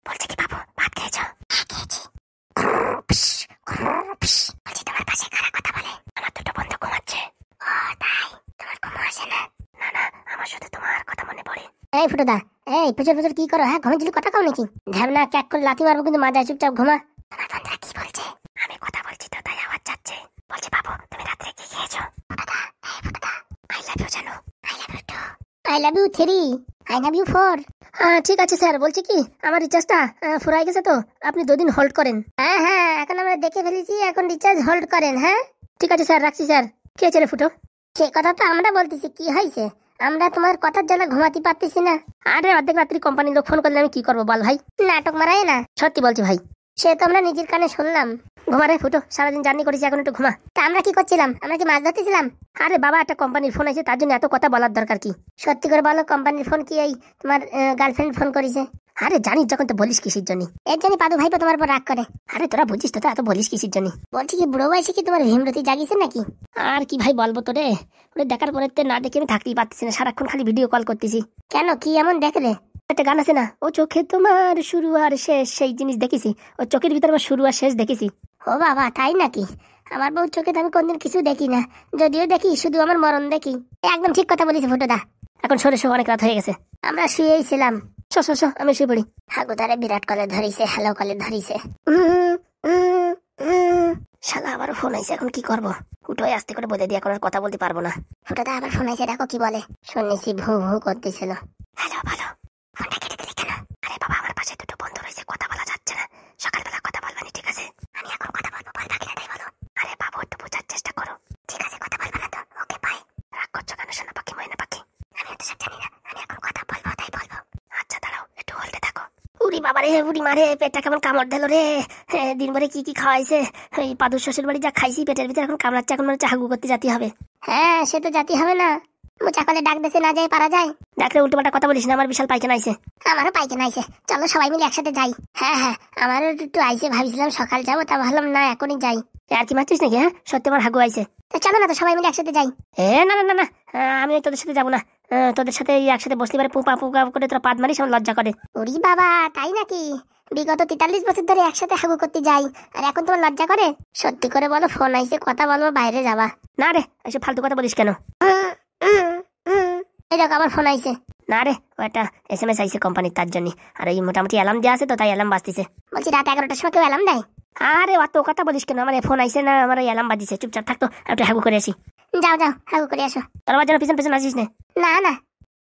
বলছে কি বাবু ভাত খেয়েছো? হ্যাঁ খেয়েছি। বলছি তোমার পাশে কারা কথা বলে? আমার দুটো বন্ধু ঘুমাচ্ছে। ও তাই, তোমার ঘুম আসে না? না না, আমার শুধু তোমার কথা মনে পড়ে। এই ফুটোদা, এই প্রচুর প্রচুর কি করো? হ্যাঁ ঘুমের কথা কাও নাকি? ঢ্যাবনা ক্যাক করে লাথি মারবো কিন্তু মাথায় চুপচাপ ঘুমা। তোমার বন্ধুরা কি বলছে? আমি কথা বলছি তো তাই আওয়াজ যাচ্ছে। বলছে বাবু তুমি রাত্রে কি খেয়েছো? ফুটোদা, এই ফুটোদা, আই লাভ ইউ জানো? I love you too. I love you 3, I love you 4। হ্যাঁ ঠিক আছে স্যার, বলছি কি আমার রিচার্জটা ফুরাই গেছে তো আপনি 2 দিন হোল্ড করেন। হ্যাঁ হ্যাঁ, এখন আমরা দেখে ফেলেছি, এখন রিচার্জ হোল্ড করেন। হ্যাঁ ঠিক আছে স্যার, রাখছি স্যার। কি হয়েছে রে ফুটো? সে কথা তো আমরা বলতেছি, কি হয়েছে? আমরা তোমার কথার জন্য ঘুমাতে পারতেছি না। আরে অর্ধেক রাত্রি কোম্পানির লোক ফোন করলে আমি কি করবো বল ভাই? নাটক মারাই না, সত্যি বলছি ভাই। সে তো আমরা নিজের কানে শুনলাম। ঘুমা রে ফুটো, সারাদিন জার্নি করেছি, এখন একটু ঘুমা। তা আমরা কি করছিলাম? আমরা কি মাছ ধরতেছিলাম? আরে বাবা, একটা কোম্পানির ফোন আছে, তার জন্য এত কথা বলার দরকার কি? সত্যি করে বলো, কোম্পানির ফোন কি এই তোমার গার্লফ্রেন্ড ফোন করেছে? আরে জানিস যখন তো বলিস কিসের জন্য? এর জন্য পাদু ভাইপো তোমার উপর রাগ করে। আরে তোরা বুঝিস তো, এত বলিস কিসের জন্য? বলছি কি বুড়ো বয়সে কি তোমার ভীমরতি জাগিছে নাকি? আর কি ভাই বলবো তো রে, ওরে দেখার পরে না দেখে আমি থাকতেই পারতেছি না, সারাক্ষণ খালি ভিডিও কল করতেছি। কেন, কি এমন দেখলে? একটা গান আছে না, ও চোখে তোমার শুরু আর শেষ, সেই জিনিস দেখেছি। ও চোখের ভিতরে আমার শুরু আর শেষ দেখেছি। ও বাবা তাই নাকি? আমার বউ চোখে তো আমি কোনদিন কিছু দেখি না, যদিও দেখি শুধু আমার মরণ দেখি। একদম ঠিক কথা বলেছি ফুটোদা। এখন সরে শো, অনেক রাত হয়ে গেছে, আমরা শুয়েই ছিলাম। আমি শুয়ে পড়ি। হাগুদারে বিরাট কলে ধরিছে, হ্যালো কলে ধরিছে। শালা আবার ফোন আইছে, এখন কি করবো? ফুটোই আস্তে করে বলে দিয়ে এখন আর কথা বলতে পারবো না। ফুটোদা আবার ফোন আইছে, দেখো কি বলে। শুনেছি ভু ভু করতেছিল। হ্যালো ভালো, ফোনটা কেটে দিলি কেন? আরে বাবা, আমার পাশে দুটো বন্ধু রয়েছে, কথা বলা যাচ্ছে না। সকালবেলা কথা বলবানি, ঠিক আছে? আমি এখন কথা বলবো, ভয় পাখি না তাই বলো। আরে বাবু একটু বোঝার চেষ্টা করো। ঠিক আছে, কথা বলবো না তো? Okay bye. রাগ করছো কেন সোনা পাখি, ময়না পাখি? আমি এত সব জানি না, আমি এখন কথা বলবো তাই বলবো। আচ্ছা দাঁড়াও, একটু হোল্ডে থাকো। উড়ি বাবা রে, উড়ি মারে, পেটটা কেমন কামড় দিল রে। দিন ভরে কি কি খাওয়াইছে, এই পাদুর শ্বশুর বাড়ি যা খাইছি, পেটের ভিতরে এখন কামড়াচ্ছে, এখন মনে হচ্ছে হাগু করতে যেতে হবে। হ্যাঁ সে তো যেতে হবে না, মুচাকলে ডাক দেশে না যায় পারা যায়। ডাকলে উল্টো পাল্টা কথা বলিস না, আমার বিশাল পায়খানা আইছে। আমারও পায়খানা আইছে, চলো সবাই মিলে একসাথে যাই। হ্যাঁ হ্যাঁ, আমারও একটু আইছে, ভাবছিলাম সকাল যাবো, তা ভাবলাম না এখনই যাই। আর কি মারছিস নাকি? হ্যাঁ সত্যি আমার হাগু আইছে। তো চলো না তো সবাই মিলে একসাথে যাই। না না না না, আমি তোদের সাথে যাবো না। তোদের সাথে একসাথে বসতে পারে পুপা পুপা করে তোরা পাদ মারিস, আমার লজ্জা করে। ওরি বাবা তাই নাকি? বিগত 43 বছর ধরে একসাথে হাগু করতে যাই, আর এখন তোমার লজ্জা করে? সত্যি করে বলো, ফোন আইছে, কথা বলবো, বাইরে যাবা? না রে, এসব ফালতু কথা বলিস কেন? এই দেখো আবার ফোন আইছে। না রে, ও একটা SMS আইছে কোম্পানির, তার জন্য। আর এই মোটামুটি অ্যালার্ম দেওয়া আছে তো, তাই অ্যালার্ম বাজতেছে। বলছি রাত 11টার সময় কেউ অ্যালার্ম দেয়? আরে অত কথা বলিস কেন, আমার ফোন আইছে না, আমার অ্যালার্ম বাজিছে। চুপচাপ থাকতো, একটু হাগু করে আসি। যাও যাও, হাগু করে আসো। তোর আবার যেন পিছন পিছন আসিস না। না না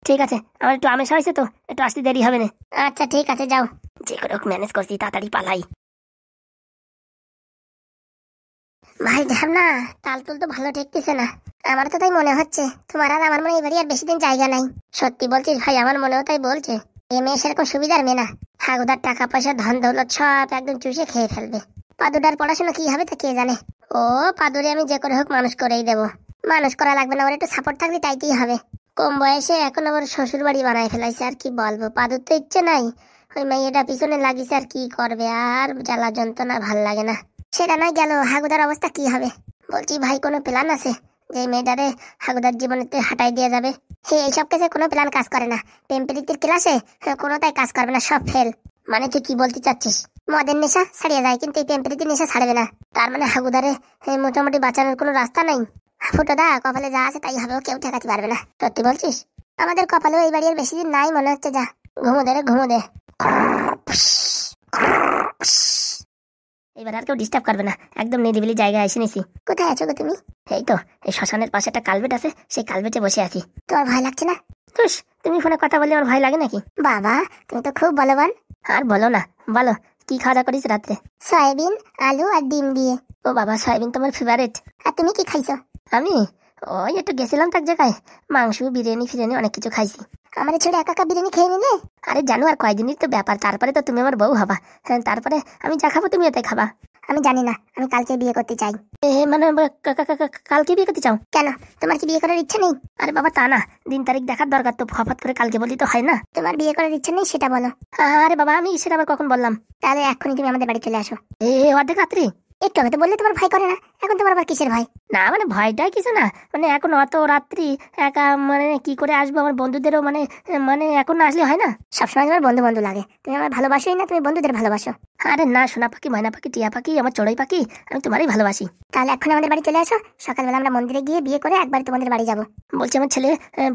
ঠিক আছে, আমার একটু আমেশা হয়েছে তো, একটু আসতে দেরি হবে না। আচ্ছা ঠিক আছে, যাও। যে করে হোক ম্যানেজ করছি, তাড়াতাড়ি পালাই। ভাই ঢ্যাবনা, তাল তুল তো ভালো ঠেকতেছে না। আমার তো তাই মনে হচ্ছে তোমার আর আমার মনে এই বাড়ি আর বেশি দিন জায়গা নাই। সত্যি বলছিস ভাই, আমার মনেও তাই বলছে। এ মেয়ে সেরকম সুবিধার মেয়ে না, হাগুদার টাকা পয়সা ধন দৌলত সব একদম চুষে খেয়ে ফেলবে। পাদুটার পড়াশোনা কি হবে তা কে জানে। ও পাদুরে আমি যে করে হোক মানুষ করেই দেবো। মানুষ করা লাগবে না, ওর একটু সাপোর্ট থাকলে তাইতেই হবে। কম বয়সে এখন আবার শ্বশুর বাড়ি বানায় ফেলাইছে, আর কি বলবো। পাদুর তো ইচ্ছে নাই, ওই মেয়েটা পিছনে লাগিছে, আর কি করবে। আর জ্বালা যন্ত্রণা ভাল লাগে না। সেটা নয় গেল, হাগুদার অবস্থা কি হবে? বলছি ভাই, কোনো প্ল্যান আছে যে মেয়েটারে হাগুদার জীবনেতে হাঁটাই দিয়ে যাবে? এইসব কেসে কোনো প্ল্যান কাজ করে না। টেম্পারেচার ক্লাসে কোনোটাই কাজ করবে না, সব ফেল। মানে তুই কি বলতে চাচ্ছিস? মদের নেশা ছাড়িয়ে যায়, কিন্তু এই টেম্পারেচার নেশা ছাড়বে না। তার মানে হাগুদারে মোটামুটি বাঁচানোর কোনো রাস্তা নাই। ফুটোদা, কপালে যা আছে তাই হবে, কেউ ঠেকাতে পারবে না। সত্যি বলছিস? আমাদের কপালেও এই বাড়ি আর বেশি দিন নাই মনে হচ্ছে। যা ঘুমো দে রে, ঘুমো দে। এবার আর কেউ ডিস্টার্ব করবে না, একদম নিরিবিলি জায়গায় এসে নিছি। কোথায় আছো গো তুমি? এই তো, এই শ্মশানের পাশে একটা কালভেট আছে, সেই কালভেটে বসে আছি। তোমার ভয় লাগছে না? তুস, তুমি ফোনে কথা বললে আমার ভয় লাগে নাকি? বাবা তুমি তো খুব বলবান। আর বলো না, বলো কি খাওয়া দাওয়া করিস রাত্রে? সয়াবিন, আলু আর ডিম দিয়ে। ও বাবা, সয়াবিন তোমার ফেভারিট। আর তুমি কি খাইছো? আমি ওই একটু গেছিলাম এক জায়গায়, মাংস বিরিয়ানি ফিরিয়ানি অনেক কিছু খাইছি। আমার ছেড়ে একা একা বিরিয়ানি খেয়ে নিলে? আরে জানো, আর কয়দিনই তো ব্যাপার, তারপরে তো তুমি আমার বউ হবা। হ্যাঁ, তারপরে আমি যা খাবো তুমি এটাই খাবা। আমি জানি না, আমি কালকে বিয়ে করতে চাই। মানে কালকে বিয়ে করতে চাও কেন? তোমার কি বিয়ে করার ইচ্ছা নেই? আরে বাবা তা না, দিন তারিখ দেখার দরকার তো, হঠাৎ করে কালকে বলি তো হয় না। তোমার বিয়ে করার ইচ্ছা নেই সেটা বলো। আরে বাবা, আমি সেটা আবার কখন বললাম? তাহলে এখনই তুমি আমাদের বাড়ি চলে আসো। অর্ধেক রাত্রি? একটু আগে তো বললে তোমার ভয় করে না, এখন তোমার আবার কিসের ভয়? না মানে ভয়টাই কিছু না, মানে এখন অত রাত্রি একা মানে কি করে আসবো, আমার বন্ধুদেরও মানে মানে এখন না আসলে হয় না, সবসময় আমার বন্ধু বন্ধু লাগে। তুমি আমার ভালোবাসোই না, তুমি বন্ধুদের ভালোবাসো। আরে না, সোনা পাখি, ময়না পাখি, টিয়া পাখি, আমার চড়ুই পাখি, আমি তোমারই ভালোবাসি। তাহলে এখন আমাদের বাড়ি চলে আসো, সকালবেলা আমরা মন্দিরে গিয়ে বিয়ে করে একবার তোমাদের বাড়ি যাবো। বলছি আমার ছেলে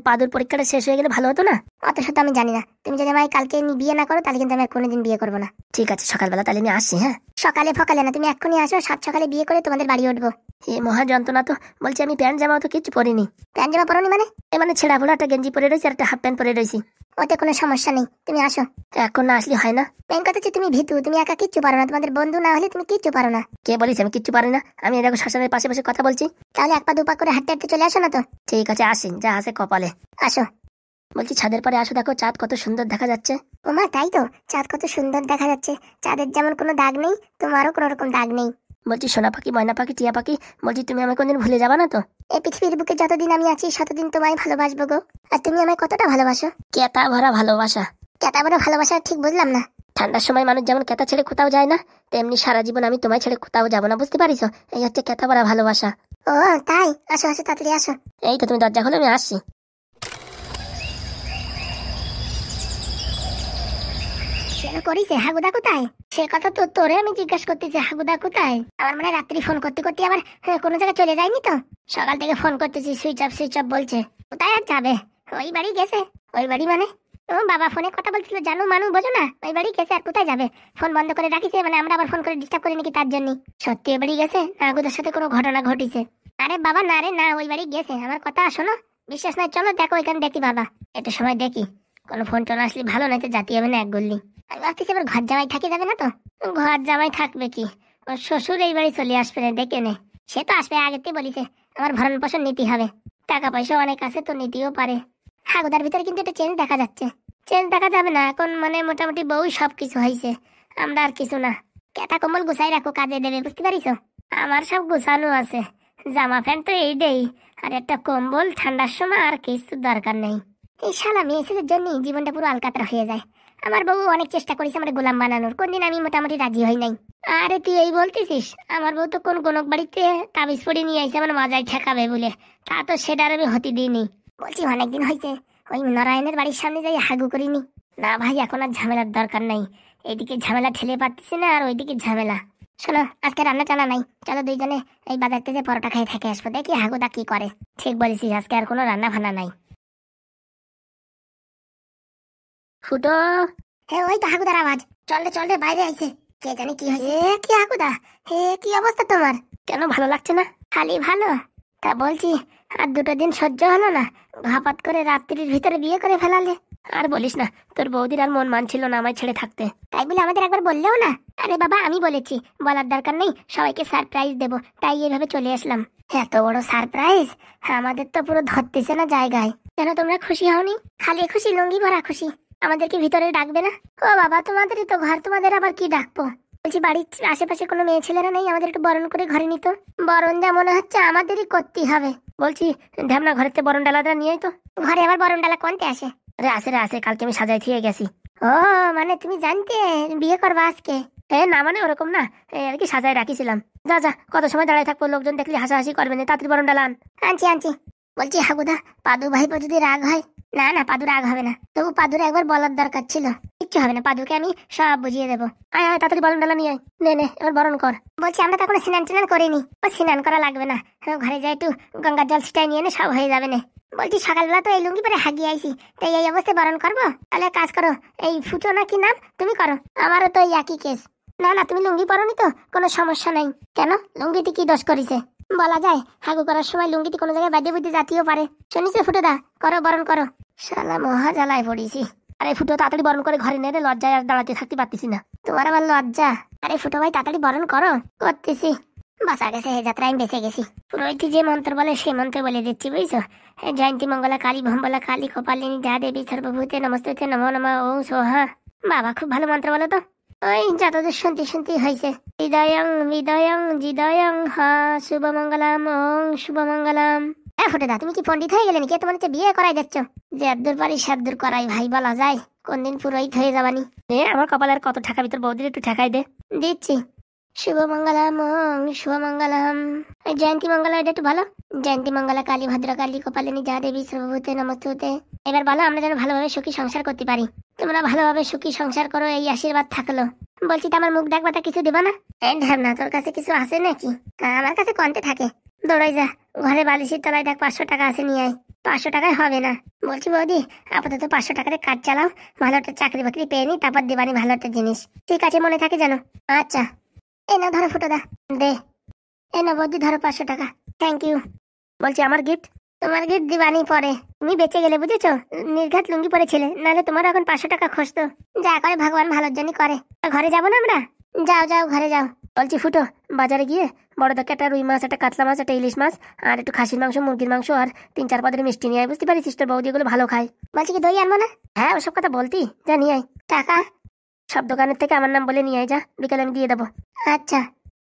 পাদুর পরীক্ষাটা শেষ হয়ে গেলে ভালো হতো না? অত সত্য আমি জানি না, তুমি যদি আমায় কালকে বিয়ে না করো তাহলে কিন্তু আমি আর কোনোদিন বিয়ে করবো না। ঠিক আছে, সকালবেলা তাহলে আমি আসছি। হ্যাঁ, সকালে ফকালে না, তুমি এক্ষুনি আসো, সাত সকালে বিয়ে করে তোমাদের বাড়ি উঠবো। এ মহা যন্ত্রণা তো। বলছি আমি প্যান্ট জামাও তো কিছু পরিনি। প্যান্ট জামা পরনি মানে? এ মানে ছেঁড়া ফোড়া একটা গেঞ্জি পরে রয়েছে আর একটা হাফ প্যান্ট পরে রয়েছি। ওতে কোনো সমস্যা নেই, তুমি আসো। এখন না আসলে হয় না। প্যান্ট কথা তুমি ভীতু, তুমি একা কিচ্ছু পারো না, তোমাদের বন্ধু না হলে তুমি কিচ্ছু পারো না। কে বলিস আমি কিচ্ছু পারি না? আমি এরকম শ্মশানের পাশে পাশে কথা বলছি। তাহলে এক পা দুপা করে হাঁটতে হাঁটতে চলে আসো না তো। ঠিক আছে আসি, যা আছে কপালে। আসো। বলছি ছাদের পরে আসো, দেখো চাঁদ কত সুন্দর দেখা যাচ্ছে। ওমা তাই তো, চাঁদ কত সুন্দর দেখা যাচ্ছে। চাঁদের যেমন কোনো দাগ নেই, তোমারও কোনো রকম দাগ নেই। বলছি সোনা পাখি, ময়না পাখি, টিয়া পাখি, বলছি তুমি আমাকে কোনদিন ভুলে যাবা না তো? এই পৃথিবীর বুকে যতদিন আমি আছি ততদিন তোমায় ভালোবাসবো গো। আর তুমি আমায় কতটা ভালোবাসো? কেতা ভরা ভালোবাসা। কেতা ভরা ভালোবাসা ঠিক বুঝলাম না। ঠান্ডার সময় মানুষ যেমন কেতা ছেড়ে কোথাও যায় না, তেমনি সারা জীবন আমি তোমায় ছেড়ে কোথাও যাবো না, বুঝতে পারিস? এই হচ্ছে কেতা ভরা ভালোবাসা। ও তাই, আসো আসো তাড়াতাড়ি আসো। এই তো তুমি দরজা খোলো, আমি আসছি। করিছে হাগুদা কোথায়? সে কথা তো তোরে আমি জিজ্ঞাসা করতেছি, হাগুদা কোথায়? আমার মানে রাত্রি ফোন করতে করতে আবার কোনো জায়গায় চলে যায়নি তো? সকাল থেকে ফোন করতেছি, সুইচ অফ বলছে। কোথায় আর যাবে? ওই বাড়ি গেছে। ওই বাড়ি মানে? ও বাবা ফোনে কথা বলছিল, জানো মানু বোঝো না, ওই বাড়ি গেছে। আর কোথায় যাবে? ফোন বন্ধ করে রাখিছে, মানে আমরা আবার ফোন করে ডিস্টার্ব করি নাকি তার জন্য? সত্যি ওই বাড়ি গেছে না হাগুদার সাথে কোনো ঘটনা ঘটিছে? আরে বাবা না রে না, ওই বাড়ি গেছে। আমার কথা শোনো, বিশ্বাস নাই চলো দেখো ওইখানে দেখি বাবা। একটু সময় দেখি, কোনো ফোন টোন আসলে ভালো, নয়তো জাতি হবে না এক গল্লি। আমি ভাবতেছি এবার ঘর জামাই থাকি যাবে না তো? ঘর জামাই থাকবে কি, ওর শ্বশুর এই বাড়ি চলে আসবে না, দেখে নে। সে তো আসবে, আগেতেই বলিছে আমার ভরণ পোষণ নীতি হবে, টাকা পয়সা অনেক আছে তো নিতেও পারে। হাগুদার ভিতরে কিন্তু একটা চেঞ্জ দেখা যাচ্ছে। চেঞ্জ দেখা যাবে না, এখন মানে মোটামুটি বউ সবকিছু হয়েছে, আমরা আর কিছু না। কেতা কম্বল গুছাই রাখো, কাজে দেবে, বুঝতে পারিস? আমার সব গুছানো আছে, জামা প্যান্ট তো এইটাই, আর একটা কম্বল, ঠান্ডার সময় আর কিছু দরকার নেই। এই শালা মেয়েছেদের জন্য জীবনটা পুরো আলকাতরা হয়ে যায়। আমার বউ অনেক চেষ্টা করেছে আমার গোলাম বানানোর, কোনদিন আমি মোটামুটি রাজি হই নাই। আরে তুই এই বলতেছিস? আমার বউ তো কোন গণক বাড়িতে তাবিজ পড়ে নিয়ে আইসে আমার মাজায় ঠেকাবে বলে, তা তো সেটার আমি হতে দিইনি। বলছি অনেকদিন হয়েছে ওই নারায়ণের বাড়ির সামনে যাই হাগু করিনি। না ভাই, এখন আর ঝামেলার দরকার নাই, এইদিকে ঝামেলা ঠেলে পারতেছি না, আর ওইদিকে ঝামেলা। শোনো, আজকে রান্না টানা নাই, চলো দুইজনে এই বাজার থেকে পরোটা খেয়ে থেকে আসবো, দেখি হাগুদা কি করে। ঠিক বলেছিস, আজকে আর কোনো রান্না ফান্না নাই। ফুটো, হ্যাঁ ওই তো হাগুদার আওয়াজ। চল রে বাইরে আইছে, কে জানি কি হয়েছে। কি হাগুদা, হে কি অবস্থা তোমার? কেন ভালো লাগছে না? খালি ভালো? তা বলছি আর দুটো দিন সহ্য হলো না, ঘাপাত করে রাত্রির ভিতরে বিয়ে করে ফেলালে। আর বলিস না, তোর বৌদির আর মন মানছিল না আমায় ছেড়ে থাকতে, তাই বলে আমাদের একবার বললেও না। আরে বাবা আমি বলেছি, বলার দরকার নেই, সবাইকে সারপ্রাইজ দেবো, তাই এইভাবে চলে আসলাম। এত বড় সারপ্রাইজ আমাদের তো পুরো ধরতেছে না জায়গায়। কেন তোমরা খুশি হওনি? খালি খুশি, লুঙ্গি ভরা খুশি। আমাদেরকে ভিতরে ডাকবে না? ও বাবা, তোমাদেরই তো ঘর, তোমাদের আবার কি ডাকবো? বলছি বাড়ির আশেপাশে কোনো মেয়ে ছেলেরা নেই আমাদের একটু বরণ করে ঘরে নিত? বরণ যা মনে হচ্ছে আমাদেরই করতেই হবে। বলছি ঢ্যামনা ঘরের থেকে বরণ ডালাটা নিয়ে তো। ঘরে আবার বরণ ডালা কোনতে আসে? রে আসে, কালকে আমি সাজাই থেকে গেছি। ও মানে তুমি জানতে বিয়ে করবা আজকে? না মানে ওরকম না, আর কি সাজাই রাখিছিলাম। যা কত সময় দাঁড়ায় থাকবো, লোকজন দেখলে হাসাহাসি করবে না, তাড়াতাড়ি বরণ ডালা আনছি। বলছি হাগুদা, পাদু ভাইপো যদি রাগ হয়? না পাদু রাগ হবে না, তবু পাদুর একবার বলার দরকার ছিল। কিচ্ছু হবে না, পাদুকে আমি সব বুঝিয়ে দেবো। আয় তাড়াতাড়ি বরণ ডালা নিয়ে আয়, নে এবার বরণ কর। বলছি আমরা তো কোনো স্নান টান করিনি। ও স্নান করা লাগবে না, ঘরে যাই একটু গঙ্গার জল ছিটাই নিয়ে সব হয়ে যাবে না। বলছি সকালবেলা তো এই লুঙ্গি পরে হাগিয়ে আইছি, তাই এই অবস্থায় বরণ করবো? তাহলে কাজ করো, এই ফুটো না কি নাম, তুমি করো, আমারও তো একই কেস। না তুমি লুঙ্গি পরনি তো কোনো সমস্যা নাই। কেন, লুঙ্গিতে কি দোষ করেছে? বলা যায় হাগু করার সময় লুঙ্গিটি কোনো জায়গায় বাদে বুঝতে জাতীয় পারে। শুনিস ফুটোদা, করো বরণ করো। শালা মহা জ্বালায় পড়িছি। আরে ফুটো তাড়াতাড়ি বরণ করে ঘরে নেড়ে, লজ্জায় আর দাঁড়াতে থাকতে পারতেছি না। তোমার আবার লজ্জা? আরে ফুটো ভাই তাড়াতাড়ি বরণ করো। করতেছি। বাঁচা গেছে, এই যাত্রায় আমি বেঁচে গেছি। পুরোহিত যে মন্ত্র বলে সেই মন্ত্র বলে দিচ্ছি, বুঝছো? জয়ন্তী মঙ্গলা কালী ভম্বলা কালী কপালিনী যা দেবী সর্বভূতে নমস্তে নমো নমঃ ওং সোহা। বাবা খুব ভালো মন্ত্র বলো তো। ওই যতদূর শুনতে হয়েছে। হৃদয়ং হৃদয়ং হা শুভমঙ্গলাম ওং শুভমঙ্গলাম। ফুটেদা তুমি কি পণ্ডিত হয়ে গেলে নাকি? তোমার হচ্ছে বিয়ে করাই দিচ্ছ? যে এদ্দুর পারি সাদ্দুর করাই ভাই, বলা যায় কোনদিন পুরোহিত হয়ে যাবানি। আমার কপালের কত ঠেকা ভিতর, বৌদির একটু ঠেকাই দিচ্ছি। শুভমঙ্গলম শুভমঙ্গলম। এই জয়ন্তী মঙ্গলা এটা একটু ভালো। জয়ন্তী মঙ্গলা কালী ভদ্রকালী কপালিনী যা দেবী সর্বভূতে নমস্তুতে। এবার বলো আমরা যেন ভালোভাবে সুখী সংসার করতে পারি। তোমরা ভালোভাবে সুখী সংসার করো এই আশীর্বাদ থাকলো। বলছি তো আমার মুখ দেখবা তা কিছু দেবা না? এই ঢাবনা তোর কাছে কিছু আছে নাকি? আমার কাছে কন্তে থাকে। দৌড়াই যা ঘরে বালিশের তলায় দেখ 500 টাকা আছে নিয়ে আয়। 500 টাকায় হবে না। বলছি বৌদি আপাতত 500 টাকাতে কাজ চালাও, ভালো একটা চাকরি বাকরি পেয়ে নি, তারপর দেবানি ভালো একটা জিনিস। ঠিক আছে মনে থাকে জানো? আচ্ছা এই না ধরো ফুটোদা, দে এই না বৌদি ধরো 500 টাকা। Thank you. বলছি আমার গিফট? তোমার গিফট দিবানি পরে, তুমি বেঁচে গেলে বুঝেছো। নির্ঘাত লুঙ্গি পরে ছেলে, নাহলে তোমার এখন 500 টাকা খসতো। যা করে ভগবান ভালোর জন্য করে। ঘরে যাবো না আমরা? যাও যাও ঘরে যাও। বলছি ফুটো বাজারে গিয়ে বড় দেখে একটা রুই মাছ, একটা কাতলা মাছ, একটা ইলিশ মাছ, আর একটু খাসির মাংস, মুরগির মাংস, আর 3-4 পদের মিষ্টি নিয়ে আয়। বুঝতে পারিস তোর বৌদি এগুলো ভালো খায়। বলছি কি দই আনবো না? হ্যাঁ ওসব কথা বলতি, যা নিয়ে আয়। টাকা সব দোকানের থেকে আমার নাম বলে নিয়ে আয়, যা বিকেলে আমি দিয়ে দেবো। আচ্ছা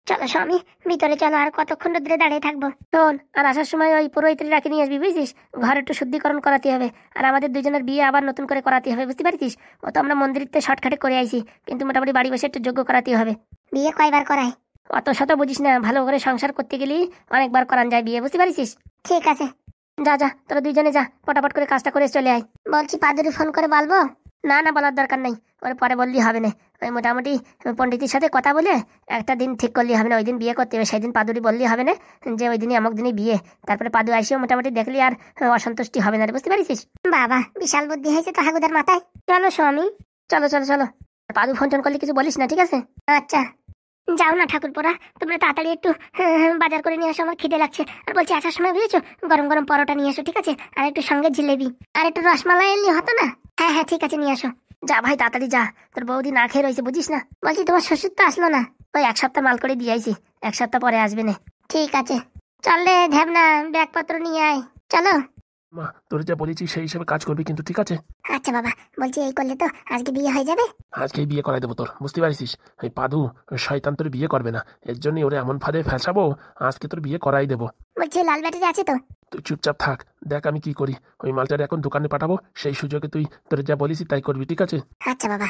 চলো স্বামী ভিতরে চলো, আর কতক্ষণ ধরে দাঁড়িয়ে থাকবো? শোন আর আসার সময় ওই পুরোহিতের রাখি নিয়ে আসবি বুঝছিস। ঘরে একটু শুদ্ধিকরণ করাতে হবে, আর আমাদের দুজনের বিয়ে আবার নতুন করে করাতে হবে। বুঝতে পারছিস? ও তো আমরা মন্দিরতে শর্টকাটে করে আইছি, কিন্তু মোটামুটি বাড়ি বসে একটু যোগ্য করাতে হবে। বিয়ে কয়বার করায়? অত শত বুঝিস না, ভালো করে সংসার করতে গেলেই অনেকবার করান যায় বিয়ে। বুঝতে পারছিস? ঠিক আছে যা যা তোরা দুইজনে যা, পটাপট করে কাজটা করে চলে আয়। বলছি পাদুরি ফোন করে বলবো? না না বলার দরকার নেই, ওর পরে বললেই হবে না। ওই মোটামুটি পণ্ডিতের সাথে কথা বলে একটা দিন ঠিক করলেই হবে না। ওই দিন বিয়ে করতে হবে, সেই দিন পাদুরি বললেই হবে না যে ওই দিনই অমুক দিনই বিয়ে। তারপরে পাদু আসিও মোটামুটি দেখলি আর অসন্তুষ্টি হবে না। বুঝতে পারছিস? বাবা বিশাল বুদ্ধি হয়েছে তো হাগুদার মাথায়। চলো স্বামী চলো চলো চলো। পাদু ফোন টোন করলে কিছু বলিস না, ঠিক আছে? আচ্ছা যাও না ঠাকুরপোরা, তোমরা তাড়াতাড়ি একটু বাজার করে নিয়ে আসো, আমার খিদে লাগছে। আর বলছি আসার সময় বুঝেছো গরম গরম পরোটা নিয়ে আসো, ঠিক আছে? আর একটু সঙ্গে জিলেবি আর একটু রসমালাই এলে হতো না? হ্যাঁ হ্যাঁ ঠিক আছে নিয়ে আসো। যা ভাই তাড়াতাড়ি যা, তোর বৌদি না খেয়ে রয়েছে বুঝিস না। বলছি তোমার শ্বশুর তো আসলো না? ওই 1 সপ্তাহ মাল করে দিয়ে আইছি, 1 সপ্তাহ পরে আসবে না। ঠিক আছে চল রে ঢ্যাবনা, ব্যাগপত্র নিয়ে আয় চলো। মা তোর যা বলেছি সেই হিসেবে কাজ করবি কিন্তু, ঠিক আছে? আচ্ছা বাবা বলছি এই করলে তো আজকে বিয়ে হয়ে যাবে? আজকেই বিয়ে করাই দেবো তোর, বুঝতে পারছিস? এই পাদু শয়তান তোর বিয়ে করবে না, এর জন্য ওরে এমন ফাঁদে ফেসাবো আজকে তোর বিয়ে করাই দেবো। বলছি লাল ব্যাটারি আছে তো? তুই চুপচাপ থাক, দেখ আমি কি করি। ওই মালটার এখন দোকানে পাঠাবো, সেই সুযোগে তুই তোর যা বলিস তাই করবি, ঠিক আছে? আচ্ছা বাবা।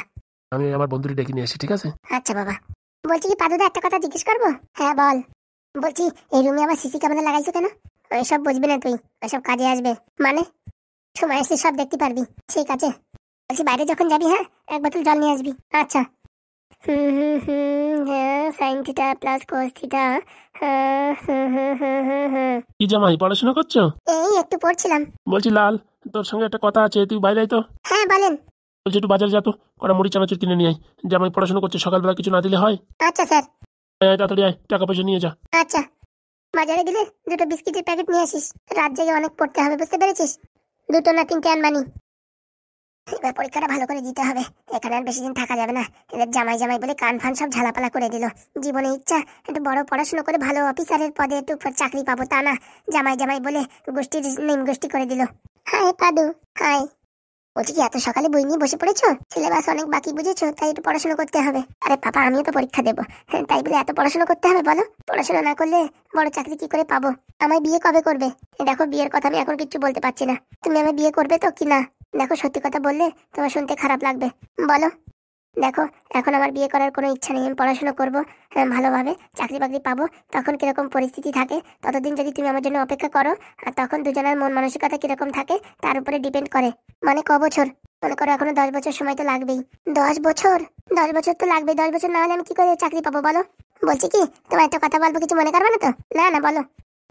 আমি আমার বন্ধুরি ডেকে নিয়ে আসি, ঠিক আছে? আচ্ছা বাবা। বলছি কি পাদুদা একটা কথা জিজ্ঞেস করবো? হ্যাঁ বল। বলছি এই রুমে আবার সিসি ক্যামেরা লাগাইছো কেন? ওইসব বুঝবি না তুই, ওইসব কাজে আসবে। মানে সময় এসে সব দেখতে পারবি। ঠিক আছে বলছি বাইরে যখন যাবি হ্যাঁ 1 বোতল জল নিয়ে আসবি। আচ্ছা হ্যাঁ sine theta plus cos theta. কি জামাই পড়াশোনা করছো? এই একটু পড়ছিলাম। বলছি লাল তোর সঙ্গে একটা কথা আছে, তুই বাইরে আয় তো। হ্যাঁ বলেন। বলছি একটু বাজারে যা তো, কটা মুড়ি চানাচুর কিনে নিয়ে আয়। জামাই পড়াশোনা করছে, সকালবেলা কিছু না দিলে হয়? আচ্ছা স্যার। আয় আয়, তাড়াতাড়ি আয়, টাকা পয়সা নিয়ে যা। আচ্ছা বাজারে দিলে 2টো বিস্কিটের প্যাকেট নিয়ে আসিস, রাত জেগে অনেক পড়তে হবে বুঝতে পেরেছিস? 2টো না 3টে আনবানি। এবার পরীক্ষাটা ভালো করে দিতে হবে, এখানে আর বেশি দিন থাকা যাবে না। এদের জামাই জামাই বলে কান ফান সব ঝালাপালা করে দিল। জীবনে ইচ্ছা একটু বড় পড়াশোনা করে ভালো অফিসারের পদে একটু চাকরি পাবো, তা না জামাই জামাই বলে গোষ্ঠীর নিম গোষ্ঠী করে দিল। হাই পাদু হাই। বলছি কি এত সকালে বই নিয়ে বসে পড়েছো? সিলেবাস অনেক বাকি বুঝেছো, তাই একটু পড়াশোনা করতে হবে। আরে পাপা আমিও তো পরীক্ষা দেবো, তাই বলে এত পড়াশোনা করতে হবে বলো? পড়াশোনা না করলে বড় চাকরি কি করে পাবো? আমায় বিয়ে কবে করবে? দেখো বিয়ের কথা আমি এখন কিচ্ছু বলতে পারছি না, তুমি আমায় বিয়ে করবে তো কি না? দেখো সত্যি কথা বললে তোমার শুনতে খারাপ লাগবে, বলো। দেখো এখন আমার বিয়ে করার কোনো ইচ্ছা নেই, আমি পড়াশোনা করবো ভালোভাবে, চাকরি বাকরি পাবো, তখন কিরকম পরিস্থিতি থাকে ততদিন যদি তুমি আমার জন্য অপেক্ষা করো। আর তখন দুজনের মন মানসিকতা কিরকম থাকে তার উপরে ডিপেন্ড করে। মানে ক বছর? মনে করো এখনো 10 বছর সময় তো লাগবেই। 10 বছর? 10 বছর তো লাগবে, 10 বছর না হলে আমি কি করে চাকরি পাবো বলো? বলছি কি তোমার একটা কথা বলবো, কিছু মনে করবে না তো? না না বলো।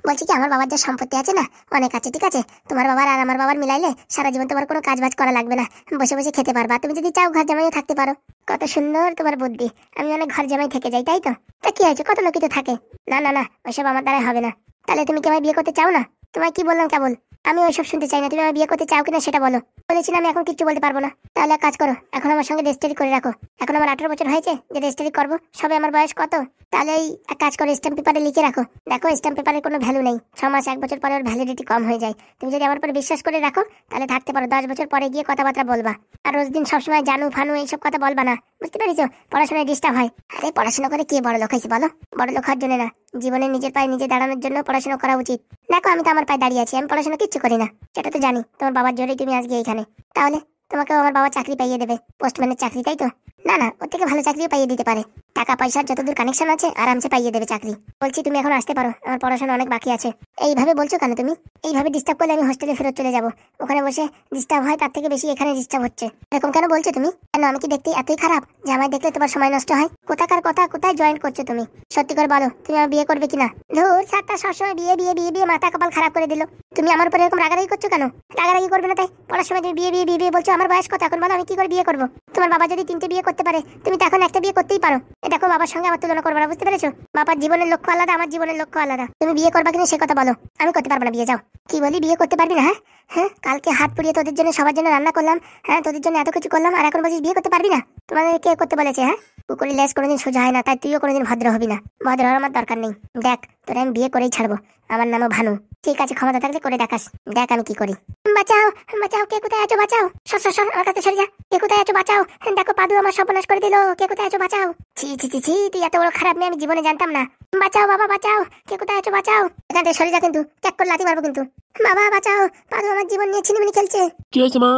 বলছি কি আমার বাবার যা সম্পত্তি আছে না অনেক আছে, ঠিক আছে? তোমার বাবার আর আমার বাবার মিলাইলে সারা জীবন তোমার কোনো কাজ বাজ করা লাগবে না, বসে বসে খেতে পারবা। তুমি যদি চাও ঘর জামাইও থাকতে পারো। কত সুন্দর তোমার বুদ্ধি, আমি অনেক ঘর জামাই থেকে যাই তাই তো? তা কি হয়েছে, কত লোকই তো থাকে। না না না ওইসব আমার দ্বারা হবে না। তাহলে তুমি কি আমায় বিয়ে করতে চাও না? তোমায় কি বললাম কেবল? আমি ওইসব শুনতে চাই না, তুমি আমার বিয়ে করতে চাও কিনা সেটা বলো। বলেছিলাম আমি এখন কিচ্ছু বলতে পারবো না। তাহলে এক কাজ করো, এখন আমার সঙ্গে রেজিস্ট্রি করে রাখো। এখন আমার 18 বছর হয়েছে যে রেজিস্ট্রি করবো, সবে আমার বয়স কত? তাহলে এই এক কাজ করো, স্ট্যাম্প পেপারে লিখে রাখো। দেখো স্ট্যাম্প পেপারের কোনো ভ্যালু নেই, 6 মাস 1 বছর পরে ওর ভ্যালিডিটি কম হয়ে যায়। তুমি যদি আমার পরে বিশ্বাস করে রাখো তাহলে থাকতে পারো, 10 বছর পরে গিয়ে কথাবার্তা বলবা। আর রোজ দিন সবসময় জানু ফানু এইসব কথা বলবা না, বুঝতে পেরেছো? পড়াশোনায় ডিস্টার্ব হয়। আরে পড়াশোনা করে কে বড় লোক হয়েছে বলো? বড় লোক হওয়ার জন্য না, জীবনে নিজের পায়ে নিজে দাঁড়ানোর জন্য পড়াশোনা করা উচিত। দেখো আমি তো আমার পায়ে দাঁড়িয়ে আছি, আমি পড়াশোনা কিচ্ছু করি না, সেটা তো জানি। তোমার বাবার জোরেই তুমি আজকে এইখানে, তাহলে তোমাকেও আমার বাবা চাকরি পাইয়ে দেবে, পোস্টম্যানের চাকরি, তাই তো? না না, ওর থেকে ভালো চাকরিও পাইয়ে দিতে পারে। টাকা পয়সার যতদূর কানেকশন আছে আরামসে পাইয়ে দেবে চাকরি। বলছি তুমি এখন আসতে পারো, আমার পড়াশোনা অনেক বাকি আছে। এইভাবে বলছো কেন তুমি? এইভাবে ডিস্টার্ব করলে আমি হোস্টেলে ফেরত চলে যাব। ওখানে বসে ডিস্টার্ব হয় তার থেকে বেশি এখানে ডিস্টার্ব হচ্ছে। এরকম কেন বলছো তুমি? কেন আমি কি দেখতে এতই খারাপ যে আমায় দেখলে তোমার সময় নষ্ট হয়? কোথাকার কথা, কোথায় জয়েন করছো তুমি? সত্যি করে বলো, তুমি আমার বিয়ে করবে কিনা? ধুর, সাতটা সবসময় বিয়ে বিয়ে বিয়ে বিয়ে মাথা কপাল খারাপ করে দিল। তুমি আমার উপরে এরকম রাগারাগি করছো কেন? রাগারাগি করবে না তাই পড়ার সময় তুমি বিয়ে বিয়ে বিয়ে বিয়ে বলছো। আমার বয়স কত এখন বলো, আমি কি করে বিয়ে করবো? তোমার বাবা যদি 3টে বিয়ে করতে পারে, তুমি তো এখন একটা বিয়ে করতেই পারো। দেখো, বাবার সঙ্গে আমার তুলনা করবো না, বুঝতে পেরেছো? বাবার জীবনের লক্ষ্য আলাদা, আমার জীবনের লক্ষ্য আলাদা। তুমি বিয়ে করবা কিনা সে কথা বলো। আমি করতে পারবো না বিয়ে, যাও। কি বলি, বিয়ে করতে পারবি না? হ্যাঁ হ্যাঁ, কালকে হাত পুড়িয়ে তোদের জন্য সবার জন্য রান্না করলাম, হ্যাঁ তোদের জন্য এত কিছু করলাম, আর এখন বলছিস বিয়ে করতে পারবি না? তোমাদের কে করতে বলেছে? হ্যাঁ, কুকুরি লেজ কোনোদিন সোজা হয় না, তাই তুইও কোনোদিন ভদ্র হবি না। ভদ্র হওয়ার আমার দরকার নেই। দেখ, তোরা আমি বিয়ে করেই ছাড়বো। আমার নামও ভানু। ঠিক আছে, ক্ষমতা থাকলে করে দেখাস। দেখ আমি কি করি। বাঁচাও বাঁচাও, কে কোথায় আছো? বাঁচাও, সর সর সর, আমার কাছে সরে যা। কে কোথায় আছো? বাঁচাও। দেখো, পাদু আমার সর্বনাশ করে দিল। কে কোথায় আছো? বাঁচাও। ছি ছি ছি ছি, তুই এত বড় খারাপ মেয়ে আমি জীবনে জানতাম না। বাঁচাও বাবা, বাঁচাও। কে কোথায় আছো? বাঁচাও। এখান থেকে সরে যা, কিন্তু ট্যাক করে লাথি মারবো কিন্তু। বাবা বাঁচাও, পাদু আমার জীবন নিয়ে ছিনিমিনি খেলছে। কি হয়েছে মা?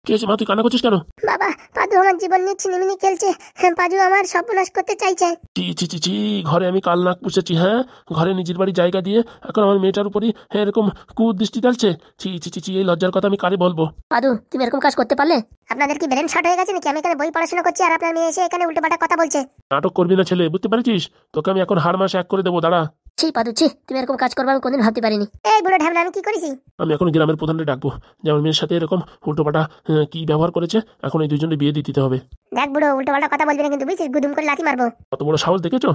কি হয়েছে মা? তুই কান্না করছিস কেন? বাবা, পাদু আমার জীবন নিয়ে ছিনিমিনি খেলছে। পাদু আমার সর্বনাশ করতে চাইছে। চি চি চি চি, ঘরে আমি কাল নাক পুষেছি, হ্যাঁ? ঘরে নিজের বাড়ি জায়গা দিয়ে এখন আমার মেয়েটার উপরই এরকম কুদৃষ্টি ডালছে। চি চি চি চি, এই লজ্জার কথা আমি কারে বলবো? পাদু, তুমি এরকম কাজ করতে পারলে? আপনাদের কি ব্রেন শর্ট হয়ে গেছে নাকি? আমি এখানে বই পড়াশোনা করছি আর আপনার মেয়ে এসে এখানে উল্টোপাল্টা কথা বলছে। নাটক করবি না ছেলে, বুঝতে পারছিস? তোকে আমি এখন হাড় মাস এক করে দেবো, দাঁড়া। ছি পাদু, ছি, তুমি এরকম কাজ করবে আমি কোনদিন ভাবতে পারিনি। এই বুড়ো ঢ্যামনা, আমি কি করেছি? আমি এখন গ্রামের প্রধানকে ডাকবো, যে আমার মেয়ের সাথে এরকম উল্টোপাটা কি ব্যবহার করেছে। এখন এই দুজনে বিয়ে দিতে হবে। দেখ বুড়ো, উল্টোপাল্টা কথা বলবি না কিন্তু, বুঝছিস? গুদুম করে লাথি মারবো। কত বড় সাহস দেখেছো?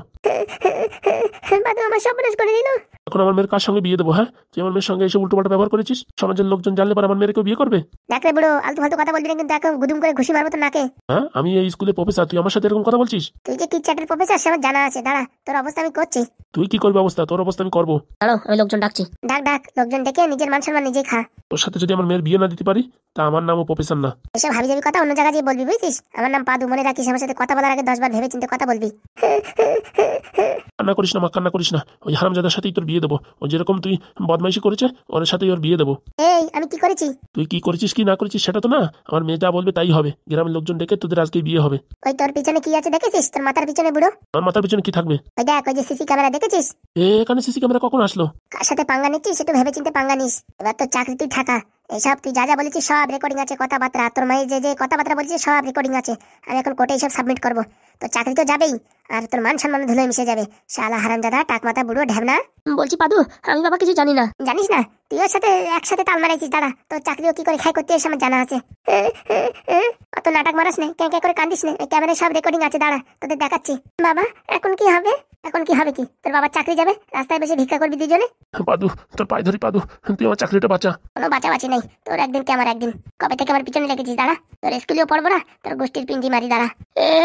পাদু আমার সর্বনাশ করে দিল। এখন আমার মেয়ের কার সঙ্গে বিয়ে দেবো? হ্যাঁ, তুই আমার মেয়ের সঙ্গে এসে উল্টোপাটা ব্যবহার করেছিস। সমাজের লোকজন জানলে পর আমার মেয়ের কেউ বিয়ে করবে? দেখ রে বুড়ো, আলতু ফালতু কথা বলবি না কিন্তু, দেখো গুদুম করে ঘুষি মারবো তো নাকে। হ্যাঁ, আমি এই স্কুলের প্রফেসর, তুই আমার সাথে এরকম কথা বলছিস? তুই যে কি চ্যাটের প্রফেসর সে আমার জানা আছে। দাঁড়া, তোর অবস্থা আমি করছি। তুই কি করবি অবস্থা? তোর অবস্থা আমি করবো। দাঁড়াও, আমি লোকজন ডাকছি। ডাক ডাক, লোকজন ডেকে নিজের মান সম্মান নিজেই খা। তোর সাথে যদি আমার মেয়ের বিয়ে না দিতে পারি, তা আমার নামও প্রফেসর না। এসব হাবি যাবি কথা অন্য জায়গায় গিয়ে বলবি, বুঝছিস? আমার নাম পাদু, মনে রাখিস। আমার সাথে কথা বলার আগে 10 বার ভেবে চিন্তে কথা বলবি। কান্না করিস না মা, কান্না করিস না। ওই হারামজাদার সাথেই তোর বিয়ে দেবো। ও যেরকম তুই বদমাইশি করেছে, ওর সাথেই ওর বিয়ে দেবো। এই, আমি কি করেছি? তুই কি করেছিস কি না করেছিস সেটা তো না, আমার মেয়ে যা বলবে তাই হবে। গ্রামের লোকজন ডেকে তোদের আজকে বিয়ে হবে। ওই তোর পিছনে কি আছে দেখেছিস? তোর মাথার পিছনে বুড়ো। আমার মাথার পিছনে কি থাকবে? ওই দেখ, ওই যে সিসি ক্যামেরা দেখেছিস? এখানে সিসি ক্যামেরা কখন আসলো? কার সাথে পাঙ্গা নিচ্ছিস একটু ভেবে চিন্তে পাঙ্গা নিস। এবার তোর চাকরি তুই ঠাকা। এইসব তুই যা যা বলেছিস সব রেকর্ডিং আছে, কথাবার্তা। তোর মায়ের যে যে কথাবার্তা বলছিস সব রেকর্ডিং আছে। আমি এখন কোর্টে এইসব সাবমিট করবো। তোর চাকরি তো যাবেই, আর তোর মান সম্মান ধুলে মিশে যাবে। শালা হারামজাদা, টাকমাথা বুড়ো ঢ্যামনা। বলছি পাদু, আমি বাবা কিছু জানি না। জানিস না? তুই ওর সাথে একসাথে তাল মারাইছিস। দাঁড়া, তোর চাকরিও কি করে খাই করতে এসে আমার জানা আছে। অত নাটক মারাস না, কে করে কান্দিস না। ওই ক্যামেরায় সব রেকর্ডিং আছে, দাঁড়া তোদের দেখাচ্ছি। বাবা, এখন কি হবে? এখন কি হবে? কি তোর বাবার চাকরি যাবে? রাস্তায় বসে ভিক্ষা করবি দুজনে? পাদু, তোর পায়ে ধরি পাদু, তুই আমার চাকরিটা বাঁচা। কোনো বাঁচাবাচি নেই তোর, একদিন কে আমার একদিন। কবে থেকে আমার পিছনে লেগেছিস? দাঁড়া, তোর স্কুলেও পড়বো না, তোর গোষ্ঠীর পিঞ্জি মারি। দাঁড়া।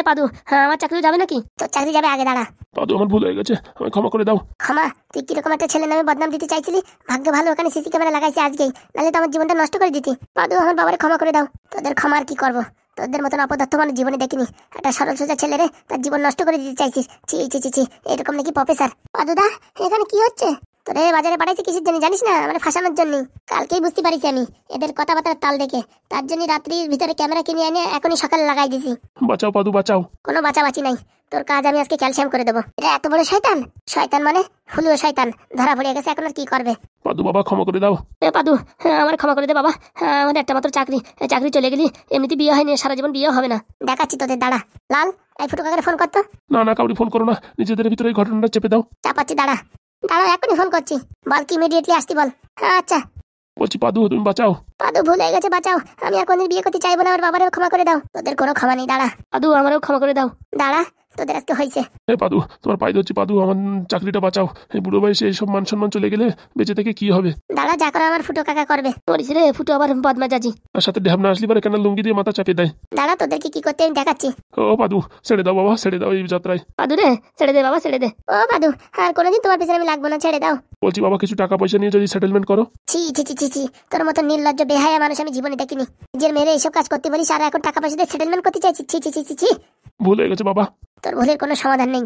পাদু, হ্যাঁ আমার চাকরি যাবে নাকি? তোর চাকরি যাবে আগে, দাঁড়া। পাদু, আমার ভুল হয়ে গেছে, আমায় ক্ষমা করে দাও। ক্ষমা? তুই কিরকম একটা ছেলে নামে বদনাম দিতে চাইছিলি? ভাগ্য ভালো ওখানে সিসি ক্যামেরা লাগাইছে আজকেই, নাহলে তো আমার জীবনটা নষ্ট করে দিতি। পাদু, আমার বাবারে ক্ষমা করে দাও। তোদের ক্ষমা আর কি করবো? তোদের মতন অপদার্থ মানুষ জীবনে দেখিনি। একটা সরল সোজা ছেলে রে, তার জীবন নষ্ট করে দিতে চাইছিস। ছি ছি ছি ছি, এরকম নাকি প্রফেসর? পাদুদা, এখানে কি হচ্ছে? তোরে বাজারে পাঠাইছি কিসের জন্য জানিস না? মানে ফাঁসানোর জন্য। কালকেই বুঝতে পারিছি আমি এদের কথাবার্তার তাল দেখে। তার জন্য রাত্রির ভিতরে ক্যামেরা কিনে এনে এখনই সকালে লাগাই দিছি। বাঁচাও পাদু, বাঁচাও। কোনো বাঁচাবাচি নাই, তোর কাজ আমি আজকে ক্যালসিয়াম করে দেবো। এটা এত বড় শয়তান? শয়তান মানে হুলুও শয়তান, ধরা পড়ে গেছে। এখন আর কি করবে? পাদু বাবা, ক্ষমা করে দাও। পাদু, আমার ক্ষমা করে দে বাবা। আমাদের একটা মাত্র চাকরি, চাকরি চলে গেলি, এমনিতে বিয়ে হয়নি, সারা জীবন বিয়ে হবে না। দেখাচ্ছি তোদের, দাঁড়া। লাল, এই ফুটো কাকারে ফোন করতো। না না, কাউরি ফোন করো না, নিজেদের ভিতরে এই ঘটনাটা চেপে দাও। চাপাচ্ছি, দাঁড়া দাঁড়া, এখনই ফোন করছি। বল কি ইমিডিয়েটলি আসতি বল। আচ্ছা বলছি পাদু, তুমি বাঁচাও। পাদু, ভুল হয়ে গেছে, বাঁচাও। আমি আর কোনদিন বিয়ে করতে চাইবো না। আমার বাবারও ক্ষমা করে দাও। তোদের কোনো ক্ষমা নেই, দাঁড়া। পাদু, আমারও ক্ষমা করে দাও। দাঁড়া, তোদের আজকে হয়েছে। পাদু, তোমার পায়ে ধরছি পাদু, আমার চাকরিটা বাঁচাও। এই বুড়ো বয়সে এইসব মান সম্মান চলে গেলে বেঁচে থেকে কি হবে? দাঁড়া, যা করে আমার ফুটো কাকা করবে। মরিস রে ফুটো, আবার বদমাজাজি। আর সাথে ঢ্যামনা আসলি পারে কেন লুঙ্গি দিয়ে মাথা চাপিয়ে দেয়। দাঁড়া, তোদেরকে কি করতে আমি দেখাচ্ছি। ও পাদু, ছেড়ে দাও বাবা, ছেড়ে দাও এই যাত্রায়। পাদু রে, ছেড়ে দে বাবা, ছেড়ে দে। ও পাদু, আর কোনোদিন তোমার পিছনে আমি লাগবো না, ছেড়ে দাও। বলছি বাবা, কিছু টাকা পয়সা নিয়ে যদি সেটেলমেন্ট করো। ছি ছি ছি ছি ছি, তোর মতো নির্লজ্জ বেহায়া মানুষ আমি জীবনে দেখিনি। নিজের মেয়েরে এইসব কাজ করতে বলিস আর এখন টাকা পয়সা দিয়ে সেটেলমেন্ট করতে চাইছি। ছি ছি ছি ছি ছি। ভুল হয়ে গেছে বাবা। তোর ভুলের কোনো সমাধান নেই।